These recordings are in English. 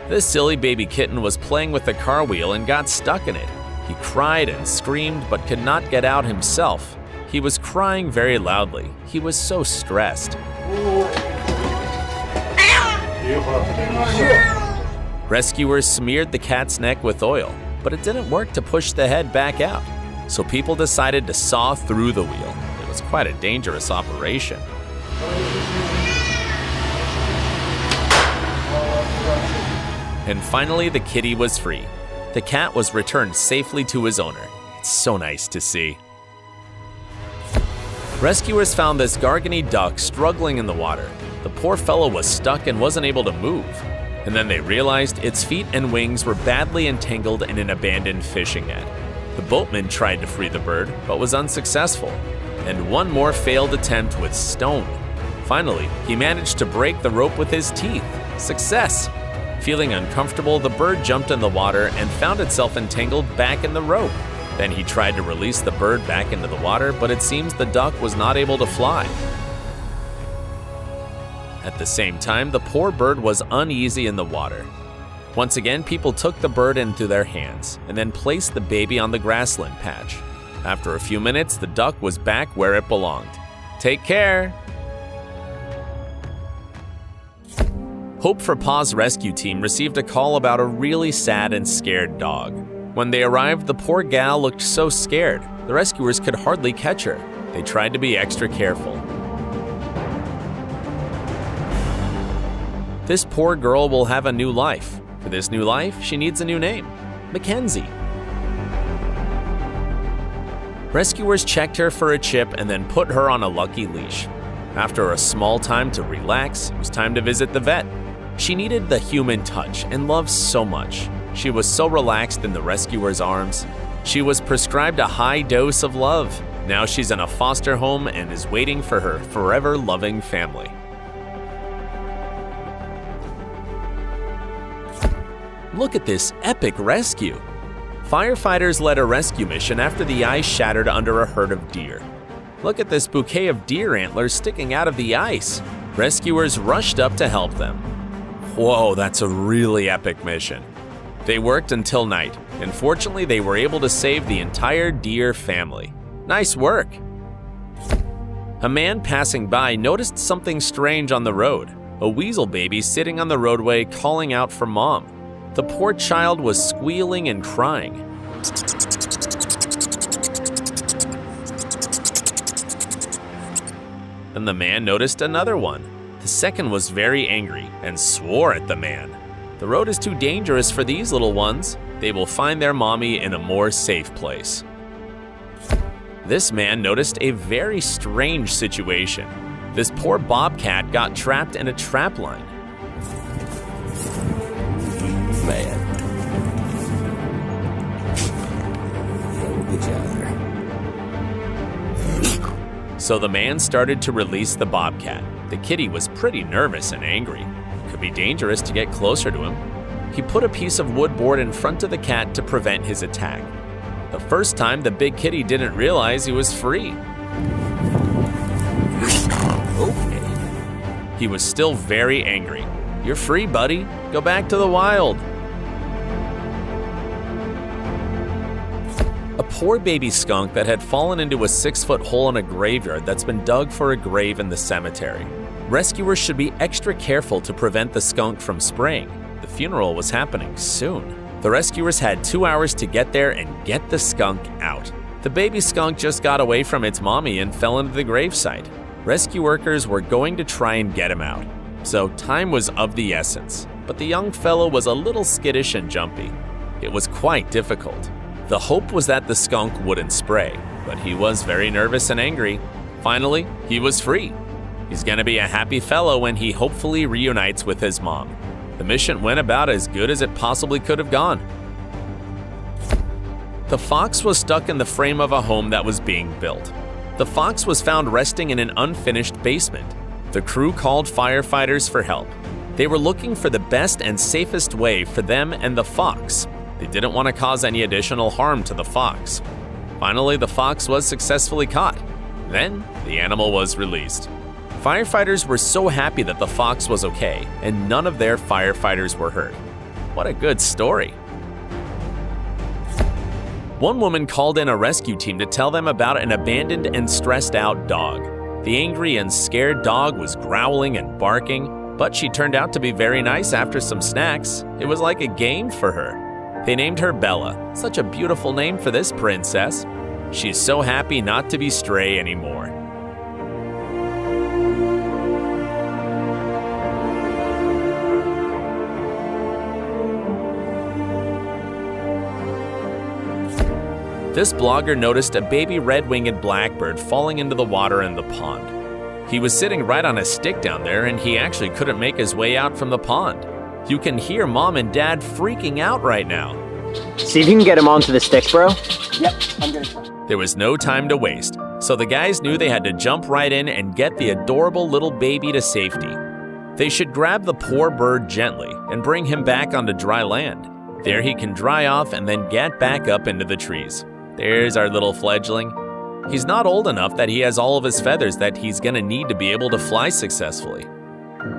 This silly baby kitten was playing with the car wheel and got stuck in it. He cried and screamed but could not get out himself. He was crying very loudly. He was so stressed. Rescuers smeared the cat's neck with oil, but it didn't work to push the head back out. So people decided to saw through the wheel. It was quite a dangerous operation. And finally, the kitty was free. The cat was returned safely to his owner. It's so nice to see. Rescuers found this Gargany duck struggling in the water. The poor fellow was stuck and wasn't able to move. And then they realized its feet and wings were badly entangled in an abandoned fishing net. The boatman tried to free the bird, but was unsuccessful. And one more failed attempt with stone. Finally, he managed to break the rope with his teeth. Success! Feeling uncomfortable, the bird jumped in the water and found itself entangled back in the rope. Then he tried to release the bird back into the water, but it seems the duck was not able to fly. At the same time, the poor bird was uneasy in the water. Once again, people took the bird into their hands and then placed the baby on the grassland patch. After a few minutes, the duck was back where it belonged. Take care! Hope for Paws rescue team received a call about a really sad and scared dog. When they arrived, the poor gal looked so scared. The rescuers could hardly catch her. They tried to be extra careful. This poor girl will have a new life. For this new life, she needs a new name, Mackenzie. Rescuers checked her for a chip and then put her on a lucky leash. After a small time to relax, it was time to visit the vet. She needed the human touch and love so much. She was so relaxed in the rescuer's arms. She was prescribed a high dose of love. Now she's in a foster home and is waiting for her forever loving family. Look at this epic rescue. Firefighters led a rescue mission after the ice shattered under a herd of deer. Look at this bouquet of deer antlers sticking out of the ice. Rescuers rushed up to help them. Whoa, that's a really epic mission. They worked until night, and fortunately they were able to save the entire deer family. Nice work! A man passing by noticed something strange on the road. A weasel baby sitting on the roadway calling out for mom. The poor child was squealing and crying. Then the man noticed another one. The second was very angry and swore at the man. The road is too dangerous for these little ones. They will find their mommy in a more safe place. This man noticed a very strange situation. This poor bobcat got trapped in a trap line. So the man started to release the bobcat. The kitty was pretty nervous and angry. It could be dangerous to get closer to him. He put a piece of wood board in front of the cat to prevent his attack. The first time, the big kitty didn't realize he was free. Okay. He was still very angry. You're free, buddy. Go back to the wild. A poor baby skunk that had fallen into a 6-foot hole in a graveyard that's been dug for a grave in the cemetery. Rescuers should be extra careful to prevent the skunk from spraying. The funeral was happening soon. The rescuers had 2 hours to get there and get the skunk out. The baby skunk just got away from its mommy and fell into the gravesite. Rescue workers were going to try and get him out. So time was of the essence. But the young fellow was a little skittish and jumpy. It was quite difficult. The hope was that the skunk wouldn't spray, but he was very nervous and angry. Finally, he was free. He's gonna be a happy fellow when he hopefully reunites with his mom. The mission went about as good as it possibly could have gone. The fox was stuck in the frame of a home that was being built. The fox was found resting in an unfinished basement. The crew called firefighters for help. They were looking for the best and safest way for them and the fox. They didn't want to cause any additional harm to the fox. Finally, the fox was successfully caught. Then, the animal was released. Firefighters were so happy that the fox was okay, and none of their firefighters were hurt. What a good story. One woman called in a rescue team to tell them about an abandoned and stressed out dog. The angry and scared dog was growling and barking, but she turned out to be very nice after some snacks. It was like a game for her. They named her Bella, such a beautiful name for this princess. She's so happy not to be stray anymore. This blogger noticed a baby red-winged blackbird falling into the water in the pond. He was sitting right on a stick down there, and he actually couldn't make his way out from the pond. You can hear Mom and Dad freaking out right now. See if you can get him onto the stick, bro. Yep, I'm good. There was no time to waste, so the guys knew they had to jump right in and get the adorable little baby to safety. They should grab the poor bird gently and bring him back onto dry land. There he can dry off and then get back up into the trees. There's our little fledgling. He's not old enough that he has all of his feathers that he's gonna need to be able to fly successfully.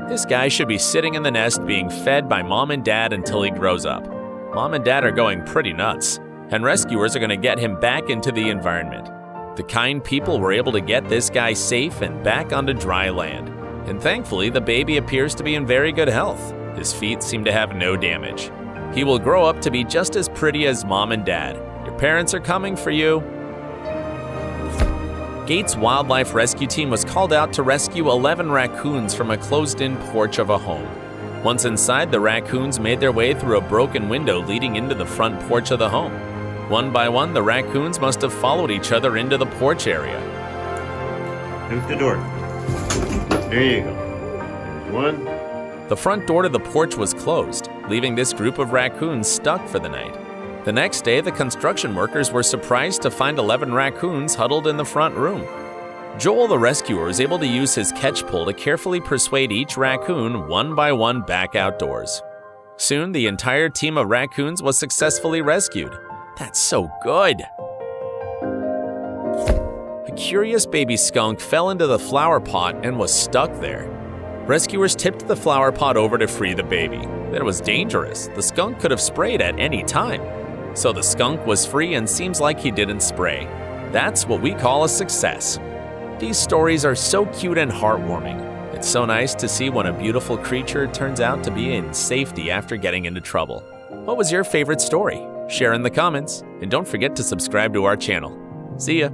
This guy should be sitting in the nest being fed by Mom and Dad until he grows up. Mom and Dad are going pretty nuts, and rescuers are gonna get him back into the environment. The kind people were able to get this guy safe and back onto dry land. And thankfully, the baby appears to be in very good health. His feet seem to have no damage. He will grow up to be just as pretty as Mom and Dad. Your parents are coming for you. Gates Wildlife Rescue Team was called out to rescue 11 raccoons from a closed-in porch of a home. Once inside, the raccoons made their way through a broken window leading into the front porch of the home. One by one, the raccoons must have followed each other into the porch area. Move the door. There you go. One. The front door to the porch was closed, leaving this group of raccoons stuck for the night. The next day, the construction workers were surprised to find 11 raccoons huddled in the front room. Joel the rescuer was able to use his catch pole to carefully persuade each raccoon one by one back outdoors. Soon, the entire team of raccoons was successfully rescued. That's so good! A curious baby skunk fell into the flower pot and was stuck there. Rescuers tipped the flower pot over to free the baby. That was dangerous. The skunk could have sprayed at any time. So the skunk was free and seems like he didn't spray. That's what we call a success. These stories are so cute and heartwarming. It's so nice to see when a beautiful creature turns out to be in safety after getting into trouble. What was your favorite story? Share in the comments, and don't forget to subscribe to our channel. See ya!